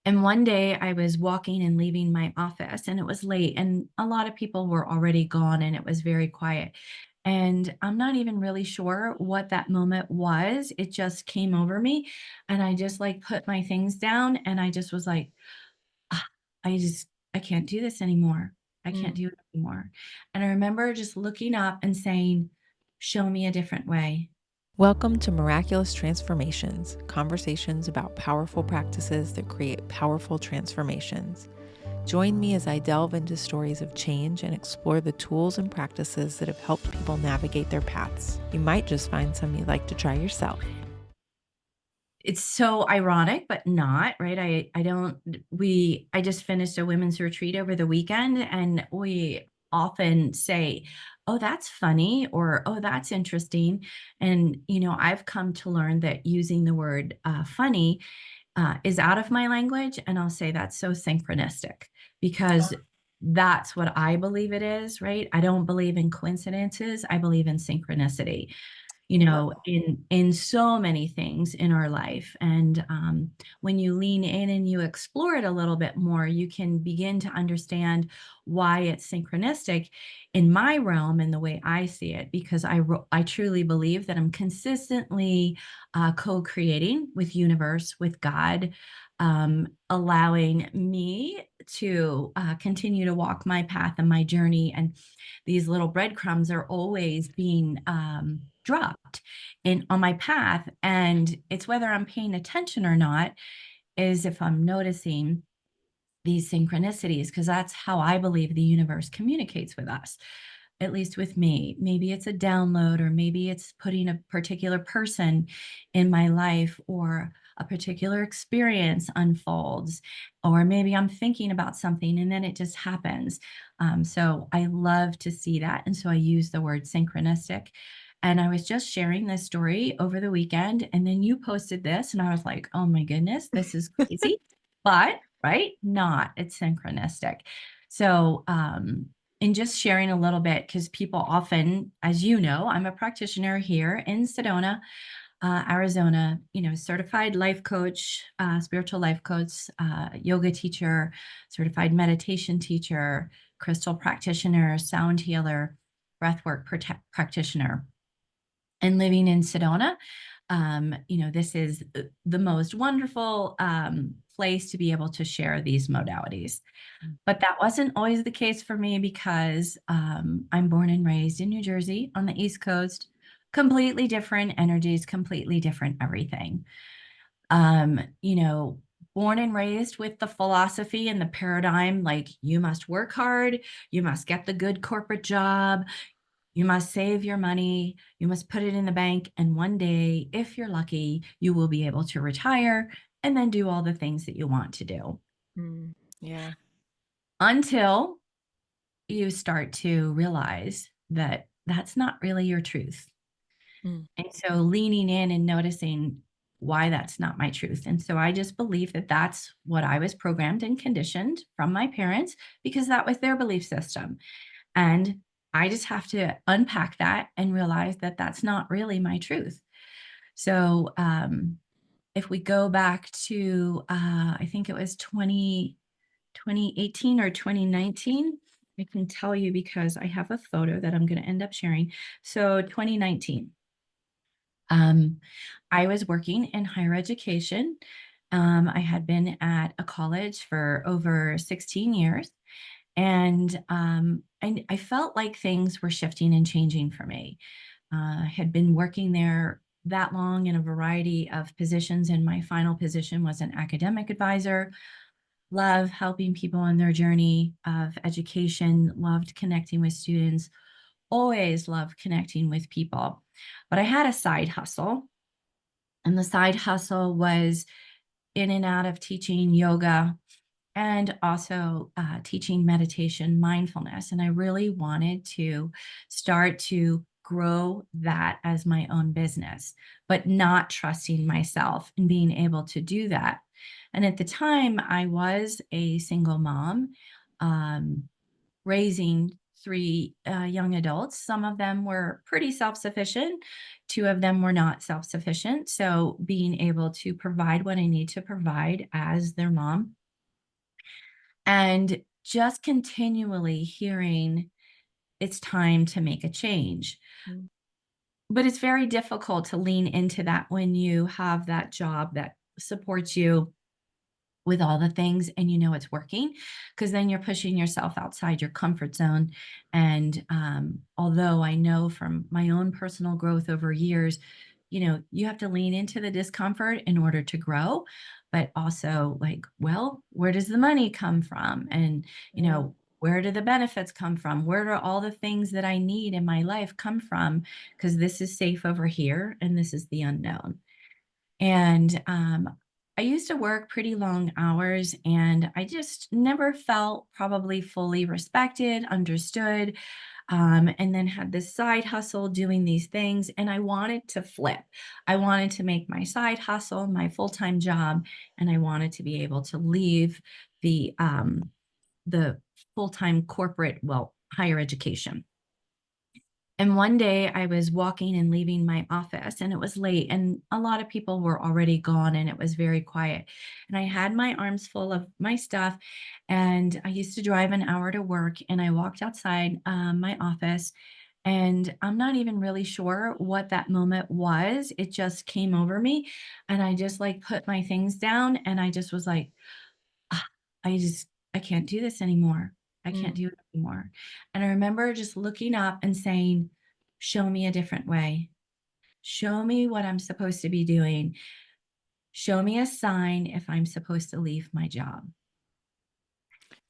And one day I was walking and leaving my office, and it was late, and a lot of people were already gone, and it was very quiet. And I'm not even really sure what that moment was. It just came over me, and I just like put my things down, and I just was like, "Ah, I can't do this anymore. I can't Mm. do it anymore." And I remember just looking up and saying, "Show me a different way." Welcome to Miraculous Transformations, conversations about powerful practices that create powerful transformations. Join me as I delve into stories of change and explore the tools and practices that have helped people navigate their paths. You might just find some you'd like to try yourself. It's so ironic, but not, right? I don't we I just finished a women's retreat over the weekend, and we often say, "Oh, that's funny," or "Oh, that's interesting." And, I've come to learn that using the word, funny, is out of my language, and I'll say that's so synchronistic because that's what I believe it is, right? I don't believe in coincidences, I believe in synchronicity, Love. in so many things in our life. And when you lean in and you explore it a little bit more, you can begin to understand why it's synchronistic in my realm and the way I see it, because I truly believe that I'm consistently co-creating with universe, with God, allowing me to continue to walk my path and my journey. And these little breadcrumbs are always being dropped in on my path, and it's whether I'm paying attention or not, is if I'm noticing these synchronicities, because that's how I believe the universe communicates with us, at least with me. Maybe it's a download, or maybe it's putting a particular person in my life, or a particular experience unfolds, or maybe I'm thinking about something and then it just happens. So I love to see that. And so I use the word synchronistic. And I was just sharing this story over the weekend, and then you posted this, and I was like, oh my goodness, this is crazy. But right, not it's synchronistic. So in just sharing a little bit, because people often, as you know, I'm a practitioner here in Sedona, Arizona, certified life coach, spiritual life coach, yoga teacher, certified meditation teacher, crystal practitioner, sound healer, breathwork practitioner, and living in Sedona. This is the most wonderful place to be able to share these modalities. But that wasn't always the case for me, because I'm born and raised in New Jersey on the East Coast. Completely different energies, completely different everything. Um, you know, Born and raised with the philosophy and the paradigm, like, you must work hard, you must get the good corporate job, you must save your money, you must put it in the bank, and one day, if you're lucky, you will be able to retire and then do all the things that you want to do. Mm. Yeah. Until you start to realize that that's not really your truth. Mm. And so leaning in and noticing why that's not my truth. And so I just believe that that's what I was programmed and conditioned from my parents, because that was their belief system. And I just have to unpack that and realize that that's not really my truth. So if we go back to, I think it was 2018 or 2019, I can tell you because I have a photo that I'm going to end up sharing. So 2019, um, I was working in higher education. I had been at a college for over 16 years. And I felt like things were shifting and changing for me. I had been working there that long in a variety of positions, and my final position was an academic advisor. Love helping people on their journey of education, loved connecting with students, always loved connecting with people. But I had a side hustle, and the side hustle was in and out of teaching yoga, and also teaching meditation, mindfulness. And I really wanted to start to grow that as my own business, but not trusting myself and being able to do that. And at the time, I was a single mom, um, raising three young adults. Some of them were pretty self sufficient, two of them were not self sufficient. So, being able to provide what I need to provide as their mom and just continually hearing it's time to make a change. Mm. But it's very difficult to lean into that when you have that job that supports you with all the things and you know it's working, because then you're pushing yourself outside your comfort zone. And although I know from my own personal growth over years, you have to lean into the discomfort in order to grow, but also, like, well, where does the money come from? And Mm. where do the benefits come from? Where do all the things that I need in my life come from? Because this is safe over here and this is the unknown. And I used to work pretty long hours, and I just never felt probably fully respected, understood, and then had this side hustle doing these things. And I wanted to flip. I wanted to make my side hustle my full time job, and I wanted to be able to leave the full time corporate, well, higher education. And one day I was walking and leaving my office, and it was late and a lot of people were already gone and it was very quiet. And I had my arms full of my stuff, and I used to drive an hour to work, and I walked outside my office, and I'm not even really sure what that moment was. It just came over me, and I just like put my things down, and I just was like, "Ah, I can't do this anymore. I can't Mm. do it anymore." And I remember just looking up and saying, "Show me a different way. Show me what I'm supposed to be doing. Show me a sign if I'm supposed to leave my job."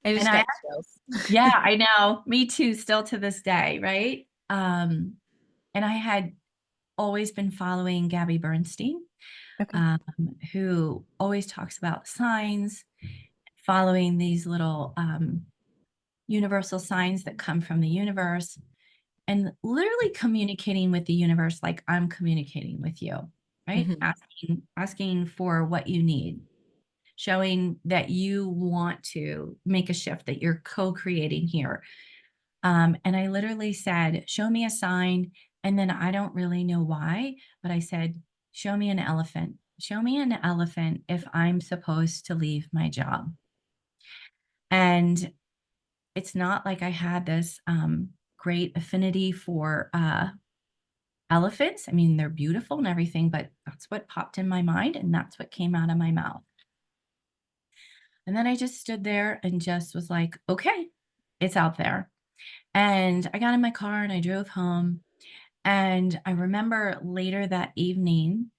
I And just got chills. yeah, I know. Me too, still to this day, right? And I had always been following Gabby Bernstein, Okay. um, who always talks about signs, following these little universal signs that come from the universe, and literally communicating with the universe like I'm communicating with you, right? Mhm. Asking for what you need, showing that you want to make a shift, that you're co-creating here. And I literally said, "Show me a sign." And then I don't really know why, but I said, "Show me an elephant. Show me an elephant if I'm supposed to leave my job." And it's not like I had this great affinity for elephants. I mean, they're beautiful and everything, but that's what popped in my mind and that's what came out of my mouth. And then I just stood there and just was like, okay, it's out there. And I got in my car and I drove home. And I remember later that evening,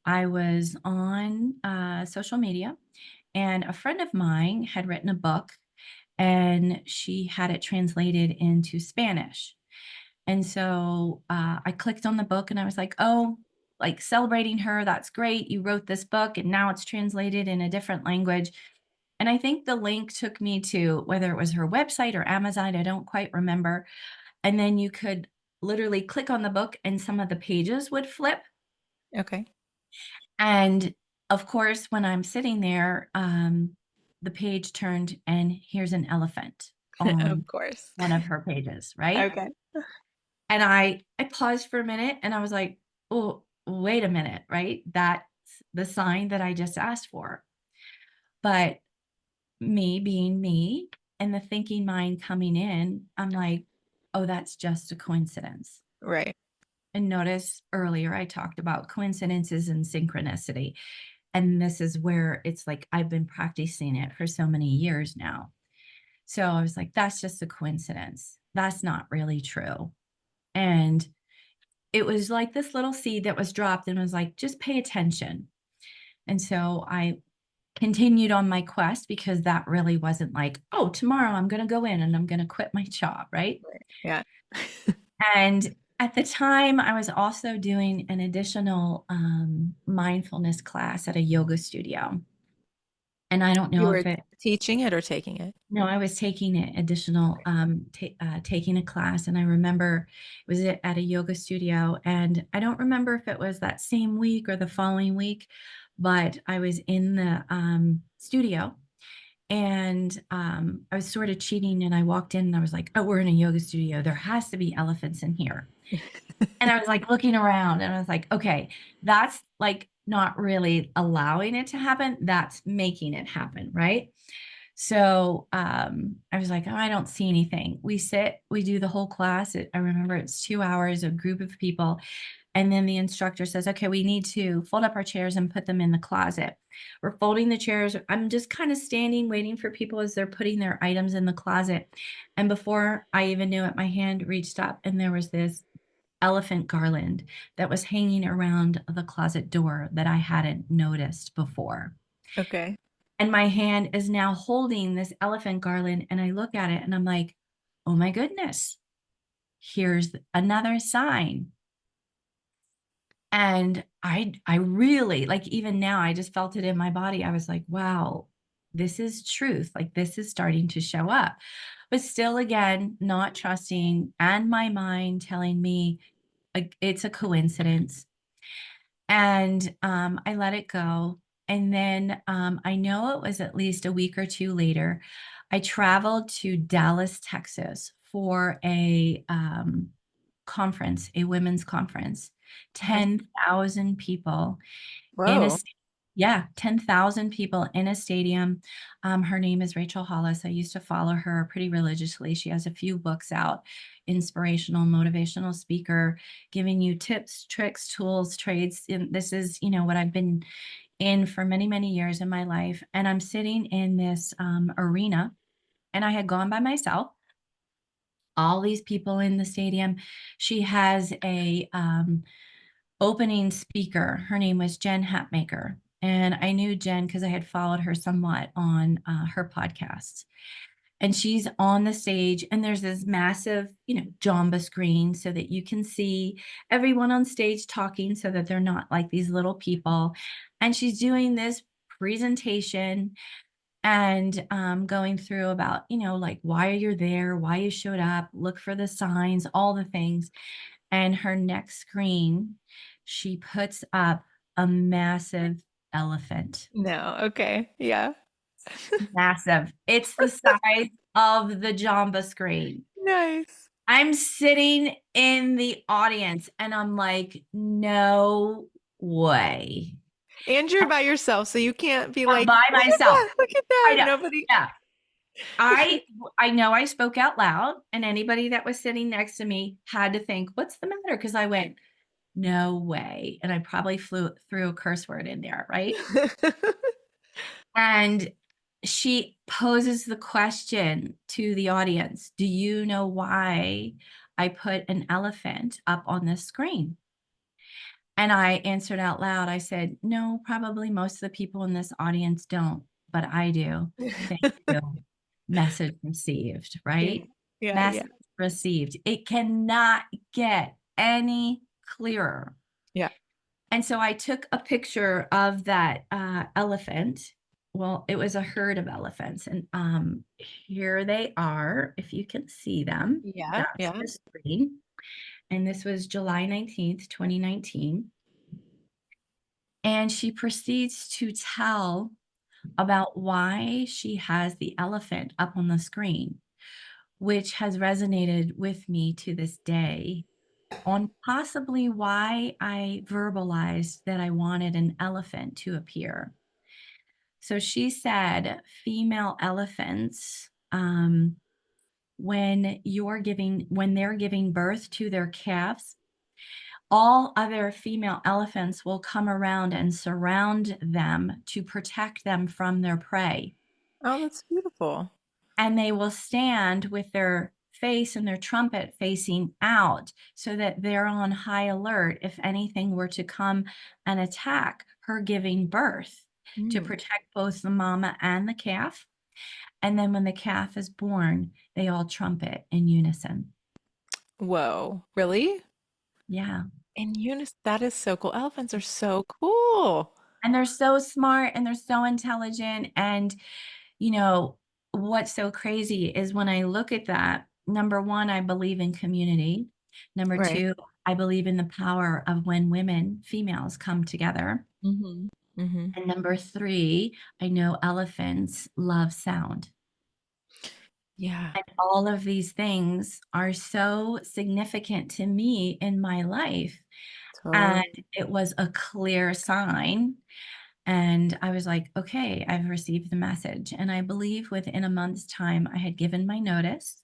I was on social media, and a friend of mine had written a book and she had it translated into Spanish. And so I clicked on the book and I was like, oh, like celebrating her. That's great. You wrote this book and now it's translated in a different language. And I think the link took me to whether it was her website or Amazon. I don't quite remember. And then you could literally click on the book and some of the pages would flip. Okay. And of course, when I'm sitting there, the page turned and here's an elephant on Of course. one of her pages, right? Okay. And I paused for a minute and I was like, "Oh, wait a minute," right? That's the sign that I just asked for. But me being me and the thinking mind coming in, I'm like, "Oh, that's just a coincidence." Right. And notice earlier I talked about coincidences and synchronicity. And this is where it's like I've been practicing it for so many years now. So I was like, that's just a coincidence. That's not really true. And it was like this little seed that was dropped and was like, just pay attention. And so I continued on my quest because that really wasn't like, oh, tomorrow I'm going to go in and I'm going to quit my job. Right. Right. Yeah. And at the time, I was also doing an additional mindfulness class at a yoga studio. And I don't You know were if it, teaching it or taking it? no, I was taking it additional, taking a class. And I remember it was at a yoga studio. And I don't remember if it was that same week or the following week, but I was in the studio And I was sort of cheating, and I walked in and I was like, oh, we're in a yoga studio. There has to be elephants in here. And I was like looking around and I was like, okay, that's like not really allowing it to happen. That's making it happen. Right. So I was like, oh, I don't see anything. We sit, we do the whole class. I remember it's 2 hours, a group of people. And then the instructor says, okay, we need to fold up our chairs and put them in the closet. We're folding the chairs. I'm just kind of standing, waiting for people as they're putting their items in the closet. And before I even knew it, my hand reached up and there was this elephant garland that was hanging around the closet door that I hadn't noticed before. Okay. And my hand is now holding this elephant garland. And I look at it and I'm like, oh my goodness, here's another sign. And I really, like, even now, I just felt it in my body. I was like, wow, this is truth. Like, this is starting to show up. But still, again, not trusting, and my mind telling me like it's a coincidence. And I let it go. And then I know it was at least a week or two later, I traveled to Dallas, Texas for a conference, a women's conference. That's 10,000 people in a whoa. yeah, 10,000 people in a stadium. Her name is Rachel Hollis. I used to follow her pretty religiously. She has a few books out, inspirational, motivational speaker, giving you tips, tricks, tools, trades. And this is, what I've been in for many, many years in my life. And I'm sitting in this arena, and I had gone by myself. All these people in the stadium. She has a opening speaker. Her name was Jen Hatmaker. And I knew Jen because I had followed her somewhat on her podcasts. And she's on the stage, and there's this massive, Jamba screen so that you can see everyone on stage talking so that they're not like these little people. And she's doing this presentation and going through about, like why you're there, why you showed up, look for the signs, all the things. And her next screen, she puts up a massive elephant. No. Okay. Yeah. Massive. It's the size of the Jamba screen. Nice. I'm sitting in the audience and I'm like, no way. And you're by yourself, so you can't be I'm like, by look at myself. that, look at I that. know. Nobody. Yeah. I know I spoke out loud, and anybody that was sitting next to me had to think, what's the matter? Because I went, no way. And I probably flew threw a curse word in there, right? And she poses the question to the audience, do you know why I put an elephant up on this screen? And I answered out loud. I said, no, probably most of the people in this audience don't, but I do. Thank you. Message received, Yeah. right? Yeah. Yeah. Message received. It cannot get any clearer. Yeah. And so I took a picture of that elephant. Well, it was a herd of elephants. And here they are, if you can see them. Yeah. That's Yeah. the screen. And this was July 19th, 2019. And she proceeds to tell about why she has the elephant up on the screen, which has resonated with me to this day on possibly why I verbalized that I wanted an elephant to appear. So she said, female elephants, when they're giving birth to their calves, all other female elephants will come around and surround them to protect them from their prey. Oh, that's beautiful. And they will stand with their face and their trumpet facing out so that they're on high alert if anything were to come and attack her giving birth, to Mm. protect both the mama and the calf. And then when the calf is born, they all trumpet in unison. Whoa. Really? Yeah. And Eunice, that is so cool. Elephants are so cool. And they're so smart and they're so intelligent. And, you know, what's so crazy is when I look at that, number one, I believe in community. Number Right. two, I believe in the power of when women, females come together. Hmm. Mhm. And number 3, I know elephants love sound. Yeah, And all of these things are so significant to me in my life, and totally. it was a clear sign, and I was like, "Okay, I've received the message." And I believe within a month's time, I had given my notice,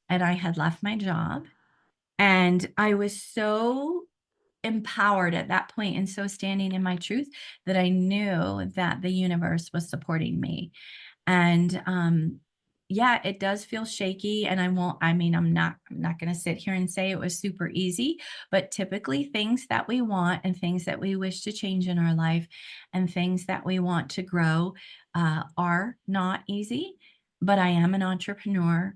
and I had left my job, and I was so empowered at that point and so standing in my truth that I knew that the universe was supporting me. And, yeah, it does feel shaky, and I mean, I'm not gonna sit here and say it was super easy, but typically things that we want and things that we wish to change in our life and things that we want to grow, are not easy, but I am an entrepreneur.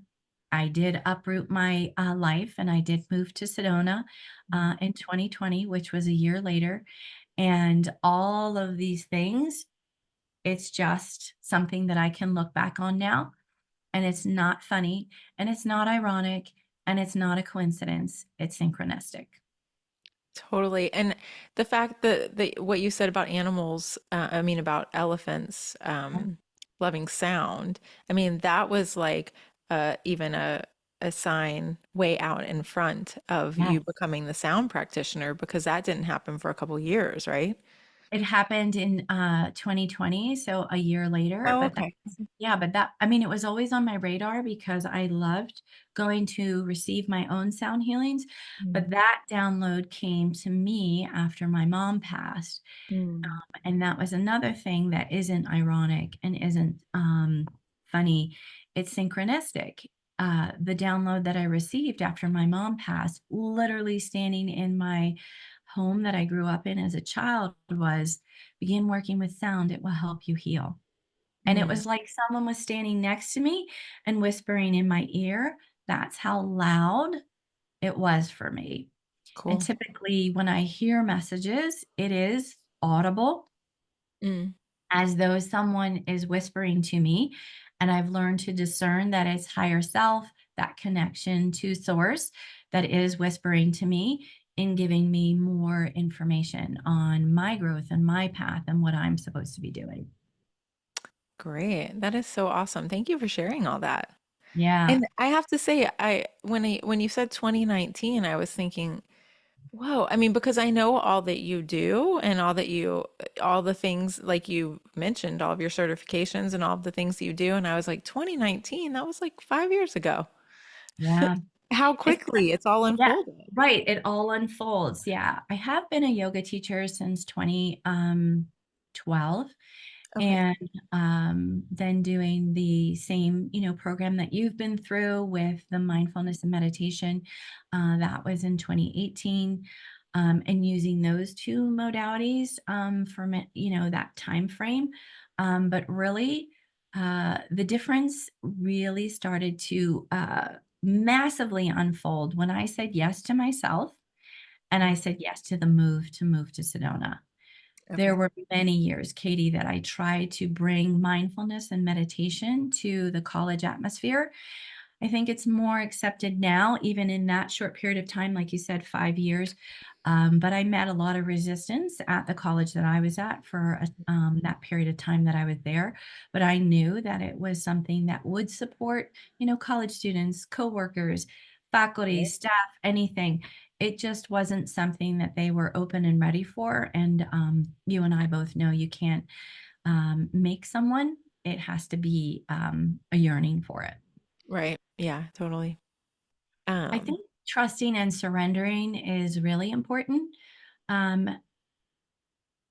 I did uproot my, life, and I did move to Sedona, Mm. in 2020, which was a year later, and all of these things, it's just something that I can look back on now, and it's not funny, and it's not ironic, and it's not a coincidence. It's synchronistic. Totally. And the fact that what you said about animals, I mean, about elephants, Yeah. loving sound, I mean, that was like even a sign way out in front of you Yes. becoming the sound practitioner because that didn't happen for a couple years, right? It happened in, 2020, so a year later, Oh, but that okay. yeah, but that I mean, it was always on my radar because I loved going to receive my own sound healings, Mm, but that download came to me after my mom passed. mm, And that was another thing that isn't ironic and isn't, funny. It's synchronistic. The download that I received after my mom passed, literally standing in my home that I grew up in as a child was, "Begin working with sound, it will help you heal." And it mm. was like someone was standing next to me and whispering in my ear. That's how loud it was for me. And Cool. typically, when I hear messages, it is audible Mm. as though someone is whispering to me. And I've learned to discern that it's higher self, that connection to source that is whispering to me in giving me more information on my growth and my path and what I'm supposed to be doing. Great. That is so awesome. Thank you for sharing all that. Yeah. And I have to say, when you said 2019, I was thinking, whoa, I mean, because I know all that you do and all the things like you mentioned, all of your certifications and all of the things that you do. And I was like, 2019, that was like 5 years ago. Yeah. How It's quickly it's all Yeah, unfolded. right, it all unfolds, yeah. I have been a yoga teacher since 2012 Okay. and, then doing the same, program that you've been through with the mindfulness and meditation, that was in 2018, and using those 2 modalities, for that time frame, but really, the difference really started to, massively unfold when I said yes to myself and I Mm. said yes to the move to Sedona. There Okay. were many years, Katie, that I tried to bring mindfulness and meditation to the college atmosphere. I think it's more accepted now, even in that short period of time, like you said, 5 years. But I met a lot of resistance at the college that I was at for that period of time that I was there. But I knew that it was something that would support, college students, coworkers, faculty, Right. staff, anything. It just wasn't something that they were open and ready for. And you and I both know you can't make someone, it has to be a yearning for it. Right. Yeah, totally. I Um, think trusting and surrendering is really important. Um,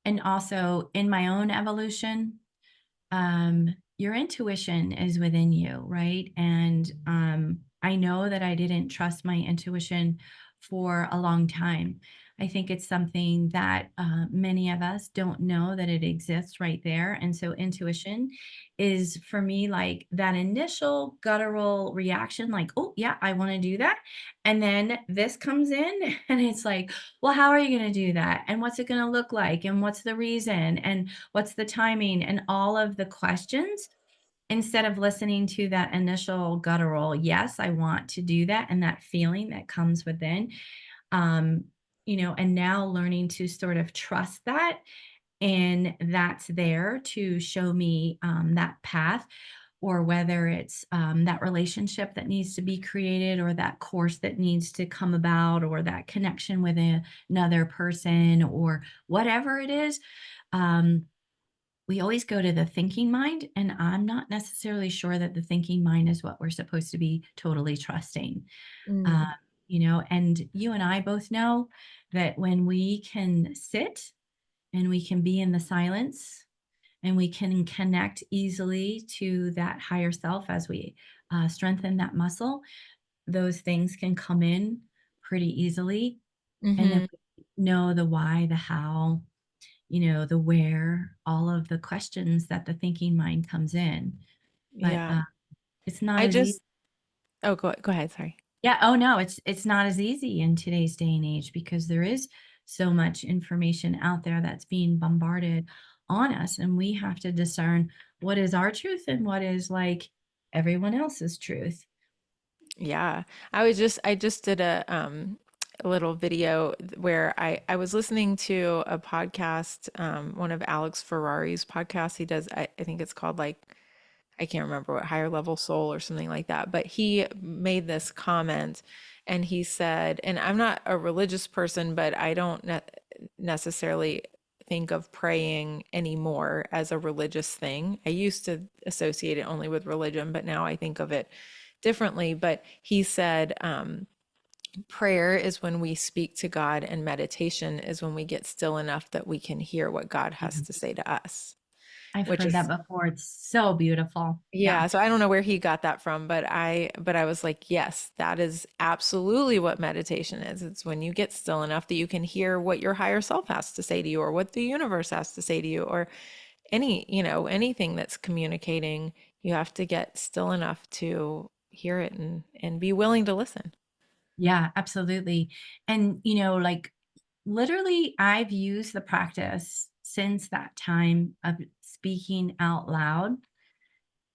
and also in my own evolution, your intuition is within you, right? And I know that I didn't trust my intuition for a long time. I think it's something that many of us don't know that it exists right there. And so, intuition is for me like that initial guttural reaction, like, oh, yeah, I want to do that. And then this comes in, and it's like, well, how are you going to do that? And what's it going to look like? And what's the reason? And what's the timing? And all of the questions, instead of listening to that initial guttural, yes, I want to do that, and that feeling that comes within, um, and now learning to sort of trust that And that's there to show me that path, or whether it's that relationship that needs to be created, or that course that needs to come about, or that connection with another person, or whatever it is. Um, we always go to the thinking mind, and I'm not necessarily sure that the thinking mind is what we're supposed to be totally trusting. Uh, Mm. and you and I both know that when we can sit and we can be in the silence and we can connect easily to that higher self as we strengthen that muscle, those things can come in pretty easily. And then Mhm. we know the why, the how, the where, all of the questions that the thinking mind comes in. But Yeah. it's not I as easy. just Oh, go ahead, sorry. Yeah, oh, no, it's not as easy in today's day and age, because there is so much information out there that's being bombarded on us, and we have to discern what is our truth and what is, like, everyone else's truth. Yeah. I just did a little video where I was listening to a podcast, one of Alex Ferrari's podcasts. He does, I think it's called like, I can't remember what, higher level soul or something like that. But he made this comment and he said, and I'm not a religious person, but I don't necessarily think of praying anymore as a religious thing. I used to associate it only with religion, but now I think of it differently. But he said, prayer is when we speak to God, and meditation is when we get still enough that we can hear what God has Yeah. to say to us, I've which heard that is, before. It's so beautiful. Yeah. yeah, so I don't know where he got that from, but I was like, yes, that is absolutely what meditation is. It's when you get still enough that you can hear what your higher self has to say to you, or what the universe has to say to you, or anything that's communicating. You have to get still enough to hear it and be willing to listen. Yeah, absolutely. And, like, literally, I've used the practice since that time of speaking out loud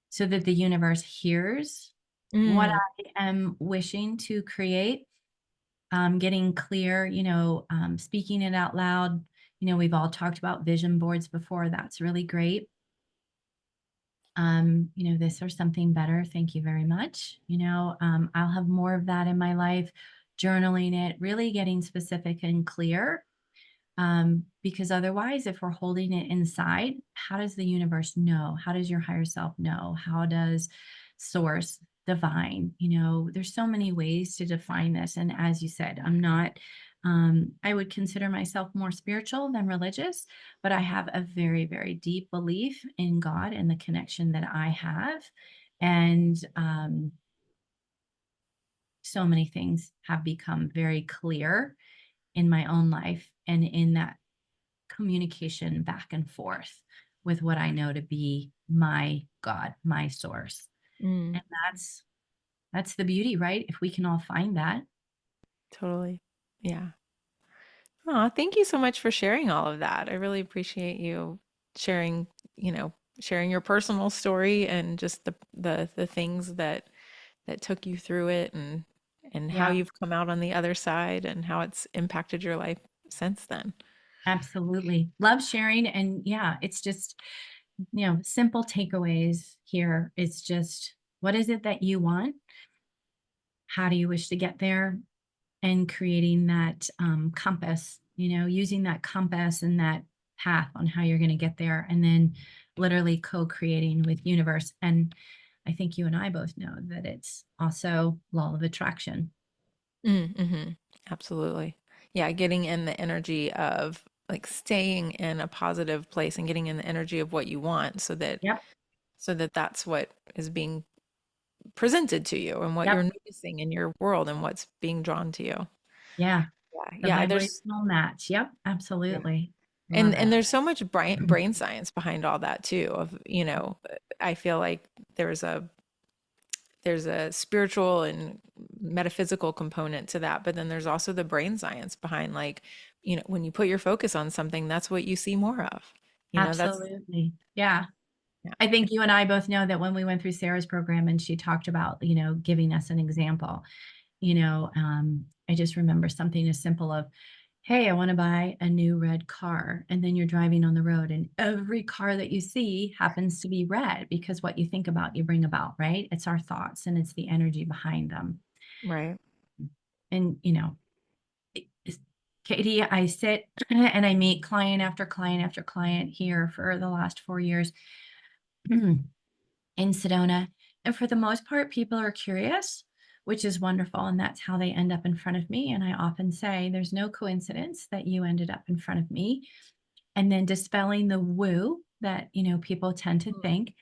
so that the universe hears what Mm, I am wishing to create. Getting clear, speaking it out loud. We've all talked about vision boards before. That's really great. This or something better. Thank you very much. I'll have more of that in my life, journaling it, really getting specific and clear. Because otherwise, if we're holding it inside, how does the universe know? How does your higher self know? How does source, divine? There's so many ways to define this. And as you said, I would consider myself more spiritual than religious, but I have a very, very deep belief in God and the connection that I have. And so many things have become very clear in my own life and in that communication back and forth with what I know to be my God, my source. mm, And that's the beauty, right? If we can all find that. totally. Yeah. Oh, thank you so much for sharing all of that. I really appreciate you sharing, sharing your personal story and just the things that took you through it, and how Yeah, you've come out on the other side and how it's impacted your life since then. absolutely. Love sharing. And yeah, it's just, simple takeaways here. It's just, what is it that you want? How do you wish to get there? And creating that compass, using that compass and that path on how you're going to get there, and then literally co-creating with universe. And I think you and I both know that it's also law of attraction. Mm-hmm. Absolutely. Yeah, getting in the energy of like staying in a positive place and getting in the energy of what you want, Yep. so that that's what is being presented to you and what you're Yep. noticing in your world and what's being drawn to you. Yeah. Yeah, The yeah, there's vibrational match. Yep. yeah. Absolutely. Love And it. there's so much brain science behind all that too of, I feel like there's a spiritual and metaphysical component to that, but then there's also the brain science behind, like, when you put your focus on something, that's what you see more of. That's Absolutely. Yeah. yeah. I think you and I both know that when we went through Sarah's program and she talked about, giving us an example, I just remember something as simple of, Hey, I want to buy a new red car. And then you're driving on the road, and every car that you see happens to be red because what you think about, you bring about, right? It's our thoughts and it's the energy behind them. Right. And, Katie, I sit and I meet client after client after client here for the last 4 years in Sedona. And for the most part, people are curious, which is wonderful. And that's how they end up in front of me. And I often say, there's no coincidence that you ended up in front of me. And then dispelling the woo that, people tend to think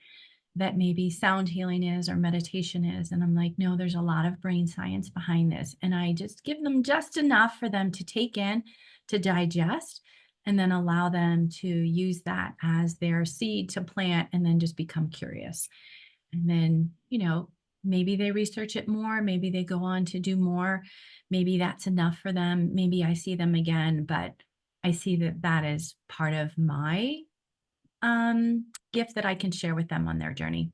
that maybe sound healing is or meditation is. And I'm like, no, there's a lot of brain science behind this. And I just give them just enough for them to take in, to digest, and then allow them to use that as their seed to plant and then just become curious. And then, maybe they research it more, maybe they go on to do more. Maybe that's enough for them. Maybe I see them again, but I see that that is part of my gift that I can share with them on their journey.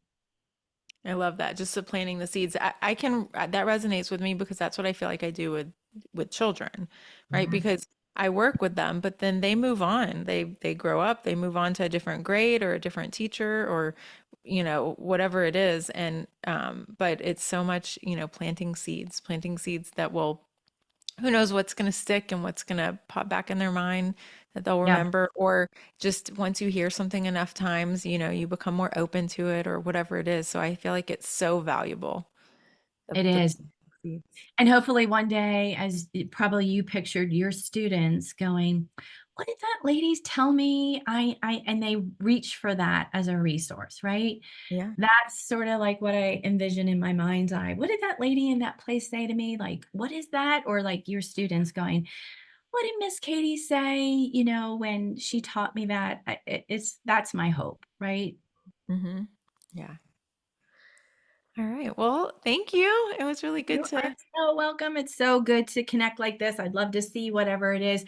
I love that. Just the planting the seeds. I can that resonates with me because that's what I feel like I do with children, right? Yeah. Because I work with them, but then they move on. They grow up, they move on to a different grade or a different teacher or whatever it is. And but it's so much, planting seeds that will who knows what's going to stick and what's going to pop back in their mind that they'll Yeah, remember, or just once you hear something enough times, you become more open to it or whatever it is. So I feel like it's so valuable, it the is. seeds. And hopefully one day, as probably you pictured your students going, what did that lady tell me? And they reach for that as a resource, right? Yeah. That's sort of like what I envision in my mind's eye. What did that lady in that place say to me? Like, what is that? Or like your students going, what did Miss Katie say, when she taught me that? That's my hope, right? Mm-hmm. Yeah. All right. Well, thank you. It was really good You are to so welcome. It's so good to connect like this. I'd love to see whatever it is